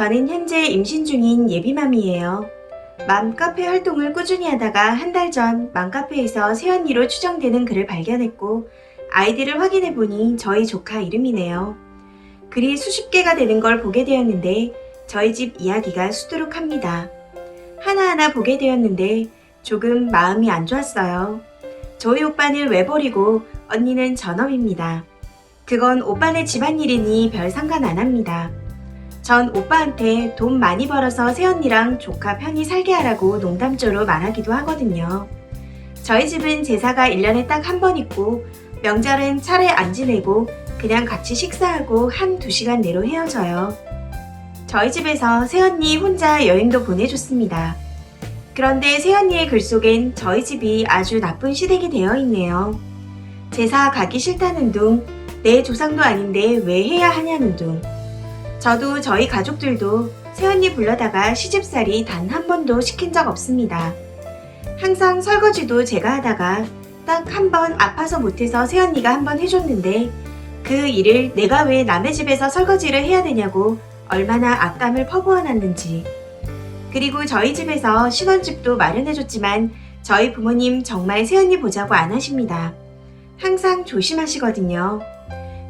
저는 현재 임신 중인 예비맘이에요. 맘카페 활동을 꾸준히 하다가 한 달 전 맘카페에서 새언니로 추정되는 글을 발견했고 아이디를 확인해보니 저희 조카 이름이네요. 글이 수십 개가 되는 걸 보게 되었는데 저희 집 이야기가 수두룩합니다. 하나하나 보게 되었는데 조금 마음이 안 좋았어요. 저희 오빠는 외벌이고 언니는 전업입니다. 그건 오빠네 집안일이니 별 상관 안 합니다. 전 오빠한테 돈 많이 벌어서 새언니랑 조카 편히 살게 하라고 농담조로 말하기도 하거든요. 저희 집은 제사가 1년에 딱 한 번 있고 명절은 차례 안 지내고 그냥 같이 식사하고 한 2시간 내로 헤어져요. 저희 집에서 새언니 혼자 여행도 보내줬습니다. 그런데 새언니의 글 속엔 저희 집이 아주 나쁜 시댁이 되어 있네요. 제사 가기 싫다는 둥, 내 조상도 아닌데 왜 해야 하냐는 둥. 저도 저희 가족들도 새언니 불러다가 시집살이 단 한 번도 시킨 적 없습니다. 항상 설거지도 제가 하다가 딱 한 번 아파서 못해서 새언니가 한 번 해줬는데 그 일을 내가 왜 남의 집에서 설거지를 해야 되냐고 얼마나 악감을 퍼부어놨는지. 그리고 저희 집에서 신혼집도 마련해줬지만 저희 부모님 정말 새언니 보자고 안 하십니다. 항상 조심하시거든요.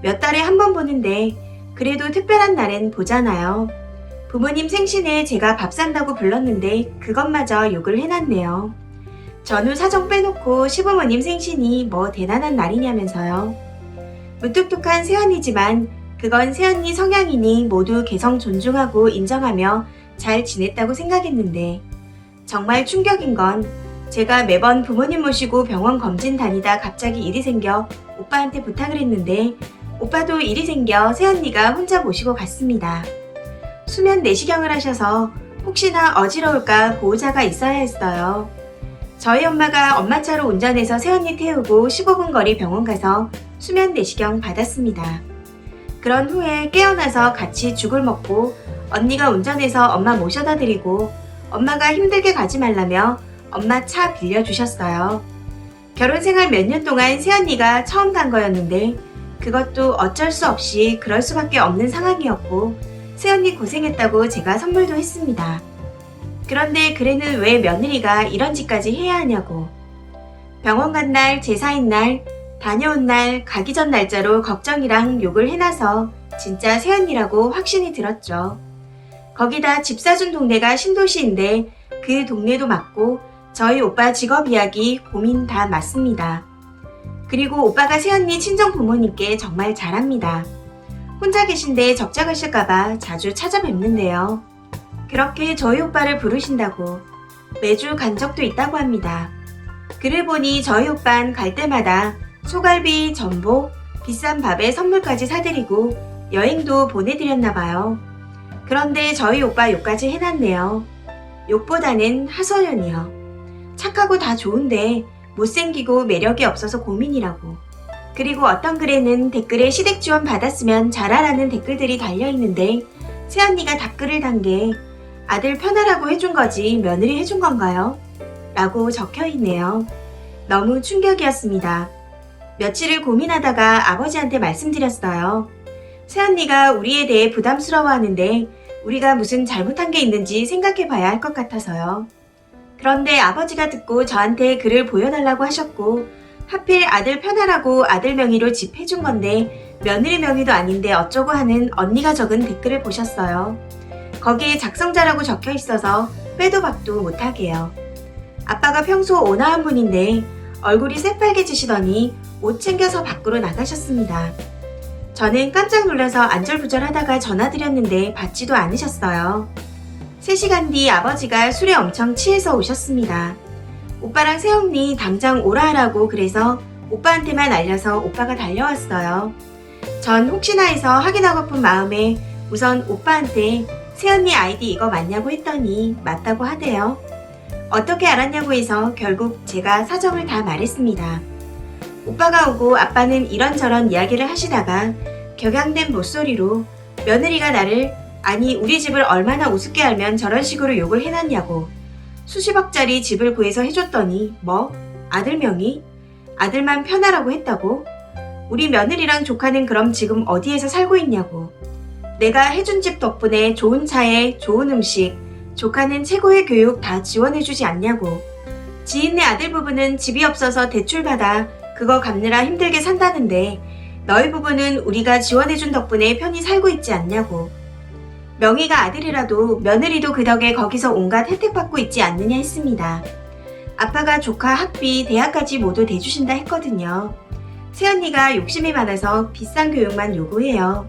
몇 달에 한 번 보는데 그래도 특별한 날엔 보잖아요. 부모님 생신에 제가 밥 산다고 불렀는데 그것마저 욕을 해놨네요. 전후 사정 빼놓고 시부모님 생신이 뭐 대단한 날이냐면서요. 무뚝뚝한 새언니지만 그건 새언니 성향이니 모두 개성 존중하고 인정하며 잘 지냈다고 생각했는데 정말 충격인 건 제가 매번 부모님 모시고 병원 검진 다니다 갑자기 일이 생겨 오빠한테 부탁을 했는데 오빠도 일이 생겨 새언니가 혼자 모시고 갔습니다. 수면 내시경을 하셔서 혹시나 어지러울까 보호자가 있어야 했어요. 저희 엄마가 엄마 차로 운전해서 새언니 태우고 15분 거리 병원 가서 수면 내시경 받았습니다. 그런 후에 깨어나서 같이 죽을 먹고 언니가 운전해서 엄마 모셔다 드리고 엄마가 힘들게 가지 말라며 엄마 차 빌려주셨어요. 결혼 생활 몇 년 동안 새언니가 처음 간 거였는데 그것도 어쩔 수 없이 그럴 수밖에 없는 상황이었고 새언니 고생했다고 제가 선물도 했습니다. 그런데 그래는 왜 며느리가 이런 짓까지 해야 하냐고. 병원 간 날, 제사인 날, 다녀온 날, 가기 전 날짜로 걱정이랑 욕을 해놔서 진짜 새언니라고 확신이 들었죠. 거기다 집 사준 동네가 신도시인데 그 동네도 맞고 저희 오빠 직업 이야기 고민 다 맞습니다. 그리고 오빠가 새언니 친정 부모님께 정말 잘합니다. 혼자 계신데 적적하실까봐 자주 찾아뵙는데요. 그렇게 저희 오빠를 부르신다고 매주 간 적도 있다고 합니다. 글을 보니 저희 오빤 갈 때마다 소갈비, 전복, 비싼 밥에 선물까지 사드리고 여행도 보내드렸나봐요. 그런데 저희 오빠 욕까지 해놨네요. 욕보다는 하소연이요. 착하고 다 좋은데 못생기고 매력이 없어서 고민이라고. 그리고 어떤 글에는 댓글에 시댁 지원 받았으면 잘하라는 댓글들이 달려있는데 새언니가 답글을 단 게 아들 편하라고 해준 거지 며느리 해준 건가요? 라고 적혀있네요. 너무 충격이었습니다. 며칠을 고민하다가 아버지한테 말씀드렸어요. 새언니가 우리에 대해 부담스러워하는데 우리가 무슨 잘못한 게 있는지 생각해 봐야 할 것 같아서요. 그런데 아버지가 듣고 저한테 글을 보여달라고 하셨고 하필 아들 편하라고 아들 명의로 집 해준 건데 며느리 명의도 아닌데 어쩌고 하는 언니가 적은 댓글을 보셨어요. 거기에 작성자라고 적혀 있어서 빼도 박도 못하게요. 아빠가 평소 온화한 분인데 얼굴이 새빨개지시더니 옷 챙겨서 밖으로 나가셨습니다. 저는 깜짝 놀라서 안절부절하다가 전화드렸는데 받지도 않으셨어요. 3시간 뒤 아버지가 술에 엄청 취해서 오셨습니다. 오빠랑 새언니 당장 오라 하라고 그래서 오빠한테만 알려서 오빠가 달려왔어요. 전 혹시나 해서 확인하고픈 마음에 우선 오빠한테 새언니 아이디 이거 맞냐고 했더니 맞다고 하대요. 어떻게 알았냐고 해서 결국 제가 사정을 다 말했습니다. 오빠가 오고 아빠는 이런저런 이야기를 하시다가 격양된 목소리로 며느리가 나를 아니 우리 집을 얼마나 우습게 알면 저런 식으로 욕을 해놨냐고. 수십억짜리 집을 구해서 해줬더니 뭐? 아들 명의? 아들만 편하라고 했다고? 우리 며느리랑 조카는 그럼 지금 어디에서 살고 있냐고. 내가 해준 집 덕분에 좋은 차에 좋은 음식, 조카는 최고의 교육 다 지원해주지 않냐고. 지인네 아들 부부는 집이 없어서 대출받아 그거 갚느라 힘들게 산다는데 너희 부부는 우리가 지원해준 덕분에 편히 살고 있지 않냐고. 명의가 아들이라도 며느리도 그 덕에 거기서 온갖 혜택받고 있지 않느냐 했습니다. 아빠가 조카 학비, 대학까지 모두 대주신다 했거든요. 새언니가 욕심이 많아서 비싼 교육만 요구해요.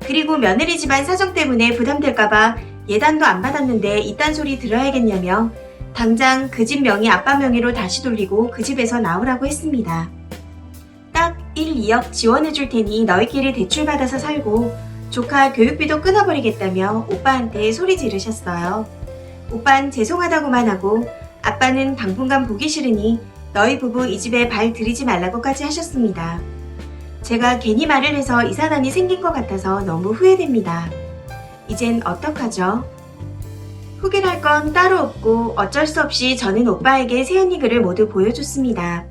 그리고 며느리 집안 사정 때문에 부담될까봐 예단도 안 받았는데 이딴 소리 들어야겠냐며 당장 그 집 명의 아빠 명의로 다시 돌리고 그 집에서 나오라고 했습니다. 딱 1, 2억 지원해줄 테니 너희끼리 대출받아서 살고 조카 교육비도 끊어버리겠다며 오빠한테 소리 지르셨어요. 오빤 죄송하다고만 하고 아빠는 당분간 보기 싫으니 너희 부부 이 집에 발 들이지 말라고까지 하셨습니다. 제가 괜히 말을 해서 이산환이 생긴 것 같아서 너무 후회됩니다. 이젠 어떡하죠? 후회할 건 따로 없고 어쩔 수 없이 저는 오빠에게 새언니 글을 모두 보여줬습니다.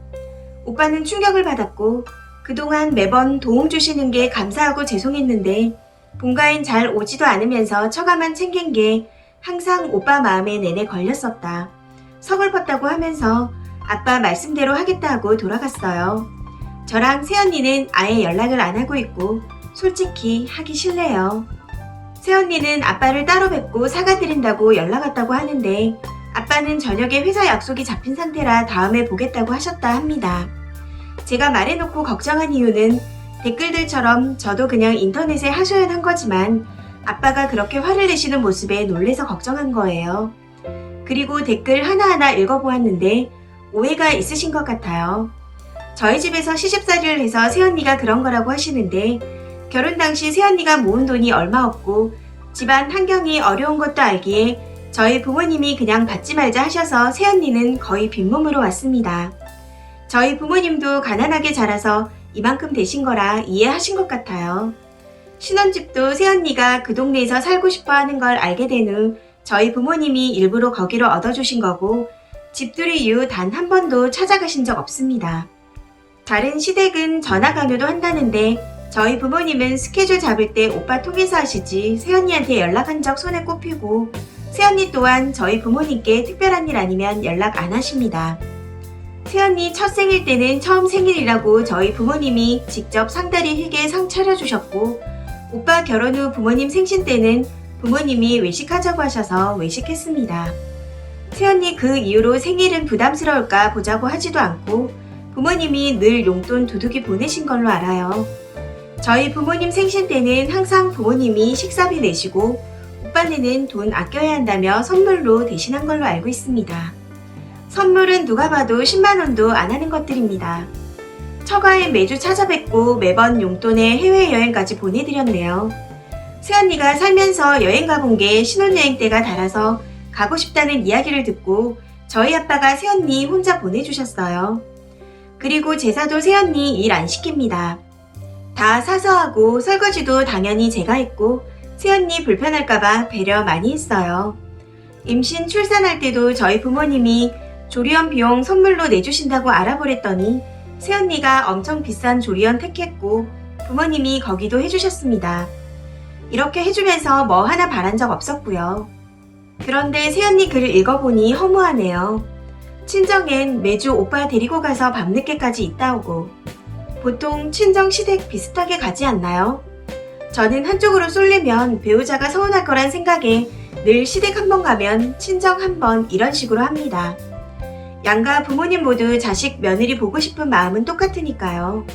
오빠는 충격을 받았고 그동안 매번 도움 주시는 게 감사하고 죄송했는데 본가엔 잘 오지도 않으면서 처가만 챙긴 게 항상 오빠 마음에 내내 걸렸었다. 서글펐다고 하면서 아빠 말씀대로 하겠다 하고 돌아갔어요. 저랑 새언니는 아예 연락을 안 하고 있고 솔직히 하기 싫네요. 새언니는 아빠를 따로 뵙고 사과드린다고 연락 왔다고 하는데 아빠는 저녁에 회사 약속이 잡힌 상태라 다음에 보겠다고 하셨다 합니다. 제가 말해놓고 걱정한 이유는 댓글들처럼 저도 그냥 인터넷에 하소연한 거지만 아빠가 그렇게 화를 내시는 모습에 놀래서 걱정한 거예요. 그리고 댓글 하나하나 읽어보았는데 오해가 있으신 것 같아요. 저희 집에서 시집살이를 해서 새언니가 그런 거라고 하시는데 결혼 당시 새언니가 모은 돈이 얼마 없고 집안 환경이 어려운 것도 알기에 저희 부모님이 그냥 받지 말자 하셔서 새언니는 거의 빈몸으로 왔습니다. 저희 부모님도 가난하게 자라서 이만큼 되신 거라 이해하신 것 같아요. 신혼집도 새언니가 그 동네에서 살고 싶어 하는 걸 알게 된 후 저희 부모님이 일부러 거기로 얻어주신 거고 집들이 이후 단 한 번도 찾아가신 적 없습니다. 다른 시댁은 전화 강요도 한다는데 저희 부모님은 스케줄 잡을 때 오빠 통해서 하시지 새언니한테 연락한 적 손에 꼽히고 새언니 또한 저희 부모님께 특별한 일 아니면 연락 안 하십니다. 새언니 첫 생일 때는 처음 생일이라고 저희 부모님이 직접 상다리 휘게 상 차려주셨고 오빠 결혼 후 부모님 생신 때는 부모님이 외식하자고 하셔서 외식했습니다. 새언니 그 이후로 생일은 부담스러울까 보자고 하지도 않고 부모님이 늘 용돈 두둑이 보내신 걸로 알아요. 저희 부모님 생신 때는 항상 부모님이 식사비 내시고 오빠네는 돈 아껴야 한다며 선물로 대신한 걸로 알고 있습니다. 선물은 누가 봐도 10만원도 안 하는 것들입니다. 처가에 매주 찾아뵙고 매번 용돈에 해외여행까지 보내드렸네요. 새언니가 살면서 여행 가본 게 신혼여행 때가 달아서 가고 싶다는 이야기를 듣고 저희 아빠가 새언니 혼자 보내주셨어요. 그리고 제사도 새언니 일 안 시킵니다. 다 사서 하고 설거지도 당연히 제가 했고 새언니 불편할까봐 배려 많이 했어요. 임신 출산할 때도 저희 부모님이 조리원 비용 선물로 내주신다고 알아보랬더니 새언니가 엄청 비싼 조리원 택했고 부모님이 거기도 해주셨습니다. 이렇게 해주면서 뭐 하나 바란 적 없었고요. 그런데 새언니 글을 읽어보니 허무하네요. 친정엔 매주 오빠 데리고 가서 밤늦게까지 있다 오고 보통 친정 시댁 비슷하게 가지 않나요? 저는 한쪽으로 쏠리면 배우자가 서운할 거란 생각에 늘 시댁 한 번 가면 친정 한 번 이런 식으로 합니다. 양가 부모님 모두 자식 며느리 보고 싶은 마음은 똑같으니까요.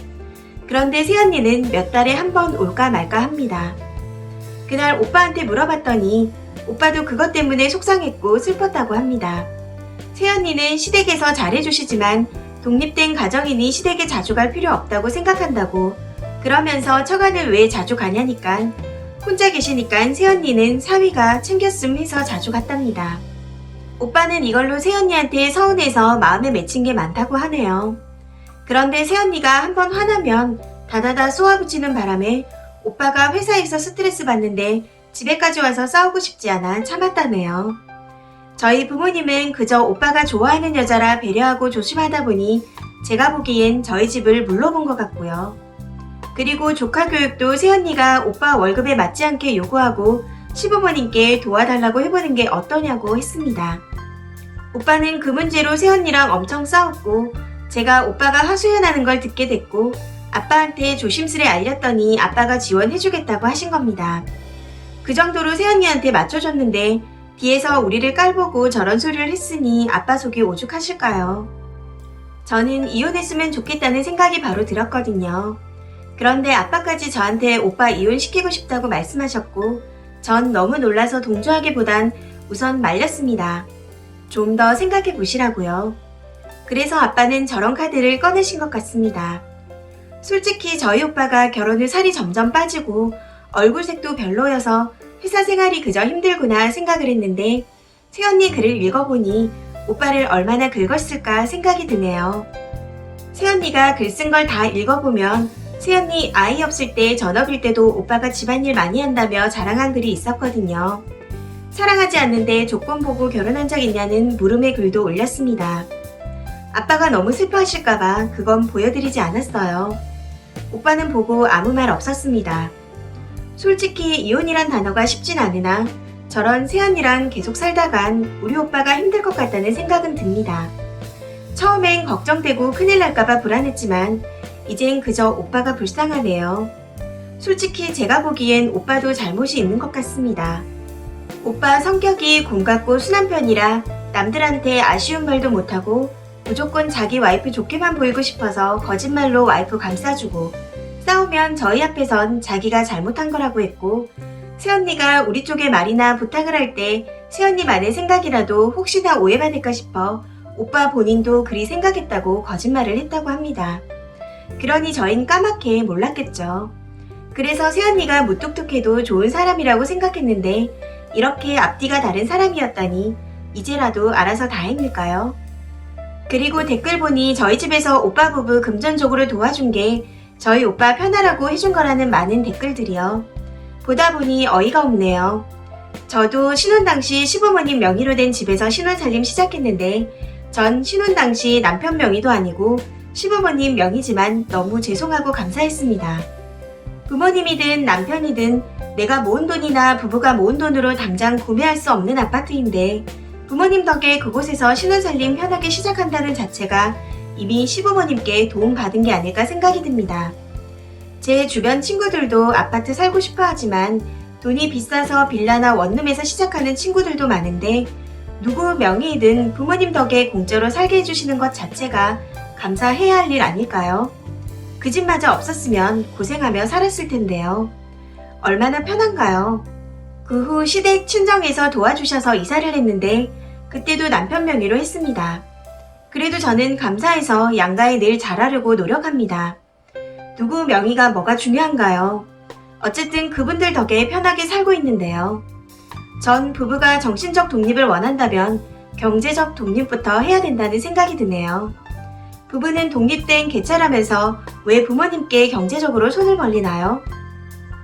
그런데 새언니는 몇 달에 한 번 올까 말까 합니다. 그날 오빠한테 물어봤더니 오빠도 그것 때문에 속상했고 슬펐다고 합니다. 새언니는 시댁에서 잘해주시지만 독립된 가정이니 시댁에 자주 갈 필요 없다고 생각한다고 그러면서 처가는 왜 자주 가냐니깐 혼자 계시니깐 새언니는 사위가 챙겼음 해서 자주 갔답니다. 오빠는 이걸로 새언니한테 서운해서 마음에 맺힌 게 많다고 하네요. 그런데 새언니가 한번 화나면 다다다 쏘아붙이는 바람에 오빠가 회사에서 스트레스 받는데 집에까지 와서 싸우고 싶지 않아 참았다네요. 저희 부모님은 그저 오빠가 좋아하는 여자라 배려하고 조심하다 보니 제가 보기엔 저희 집을 물러본 것 같고요. 그리고 조카 교육도 새언니가 오빠 월급에 맞지 않게 요구하고 시부모님께 도와달라고 해보는 게 어떠냐고 했습니다. 오빠는 그 문제로 새언니랑 엄청 싸웠고 제가 오빠가 하소연하는 걸 듣게 됐고 아빠한테 조심스레 알렸더니 아빠가 지원해주겠다고 하신 겁니다. 그 정도로 새언니한테 맞춰줬는데 뒤에서 우리를 깔보고 저런 소리를 했으니 아빠 속이 오죽하실까요? 저는 이혼했으면 좋겠다는 생각이 바로 들었거든요. 그런데 아빠까지 저한테 오빠 이혼시키고 싶다고 말씀하셨고 전 너무 놀라서 동조하기보단 우선 말렸습니다. 좀 더 생각해 보시라고요. 그래서 아빠는 저런 카드를 꺼내신 것 같습니다. 솔직히 저희 오빠가 결혼 후 살이 점점 빠지고 얼굴색도 별로여서 회사 생활이 그저 힘들구나 생각을 했는데 새언니 글을 읽어보니 오빠를 얼마나 긁었을까 생각이 드네요. 새언니가 글 쓴 걸 다 읽어보면 새언니 아이 없을 때 전업일 때도 오빠가 집안일 많이 한다며 자랑한 글이 있었거든요. 사랑하지 않는데 조건 보고 결혼한 적 있냐는 물음의 글도 올렸습니다. 아빠가 너무 슬퍼하실까봐 그건 보여드리지 않았어요. 오빠는 보고 아무 말 없었습니다. 솔직히 이혼이란 단어가 쉽진 않으나 저런 새언니랑 계속 살다간 우리 오빠가 힘들 것 같다는 생각은 듭니다. 처음엔 걱정되고 큰일 날까봐 불안했지만 이젠 그저 오빠가 불쌍하네요. 솔직히 제가 보기엔 오빠도 잘못이 있는 것 같습니다. 오빠 성격이 곰같고 순한 편이라 남들한테 아쉬운 말도 못하고 무조건 자기 와이프 좋게만 보이고 싶어서 거짓말로 와이프 감싸주고 싸우면 저희 앞에선 자기가 잘못한 거라고 했고 새언니가 우리 쪽에 말이나 부탁을 할 때 새언니만의 생각이라도 혹시나 오해받을까 싶어 오빠 본인도 그리 생각했다고 거짓말을 했다고 합니다. 그러니 저흰 까맣게 몰랐겠죠. 그래서 새언니가 무뚝뚝해도 좋은 사람이라고 생각했는데 이렇게 앞뒤가 다른 사람이었다니 이제라도 알아서 다행일까요? 그리고 댓글 보니 저희 집에서 오빠 부부 금전적으로 도와준 게 저희 오빠 편하라고 해준 거라는 많은 댓글들이요. 보다 보니 어이가 없네요. 저도 신혼 당시 시부모님 명의로 된 집에서 신혼살림 시작했는데 전 신혼 당시 남편 명의도 아니고 시부모님 명의지만 너무 죄송하고 감사했습니다. 부모님이든 남편이든 내가 모은 돈이나 부부가 모은 돈으로 당장 구매할 수 없는 아파트인데 부모님 덕에 그곳에서 신혼살림 편하게 시작한다는 자체가 이미 시부모님께 도움받은 게 아닐까 생각이 듭니다. 제 주변 친구들도 아파트 살고 싶어 하지만 돈이 비싸서 빌라나 원룸에서 시작하는 친구들도 많은데 누구 명의이든 부모님 덕에 공짜로 살게 해주시는 것 자체가 감사해야 할 일 아닐까요? 그 집마저 없었으면 고생하며 살았을 텐데요. 얼마나 편한가요? 그 후 시댁 친정에서 도와주셔서 이사를 했는데 그때도 남편 명의로 했습니다. 그래도 저는 감사해서 양가에 늘 잘하려고 노력합니다. 누구 명의가 뭐가 중요한가요? 어쨌든 그분들 덕에 편하게 살고 있는데요. 전 부부가 정신적 독립을 원한다면 경제적 독립부터 해야 된다는 생각이 드네요. 부부는 독립된 개체라면서 왜 부모님께 경제적으로 손을 벌리나요?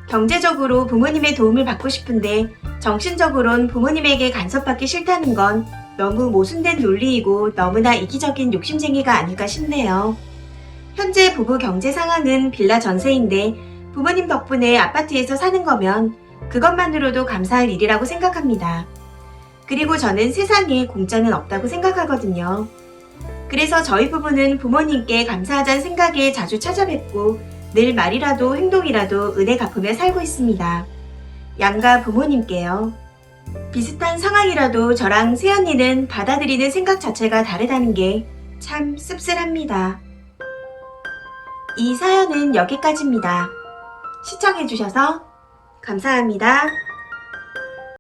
경제적으로 부모님의 도움을 받고 싶은데 정신적으론 부모님에게 간섭받기 싫다는 건 너무 모순된 논리이고 너무나 이기적인 욕심쟁이가 아닐까 싶네요. 현재 부부 경제 상황은 빌라 전세인데 부모님 덕분에 아파트에서 사는 거면 그것만으로도 감사할 일이라고 생각합니다. 그리고 저는 세상에 공짜는 없다고 생각하거든요. 그래서 저희 부부는 부모님께 감사하자는 생각에 자주 찾아뵙고 늘 말이라도 행동이라도 은혜 갚으며 살고 있습니다. 양가 부모님께요. 비슷한 상황이라도 저랑 새언니는 받아들이는 생각 자체가 다르다는 게 참 씁쓸합니다. 이 사연은 여기까지입니다. 시청해주셔서 감사합니다.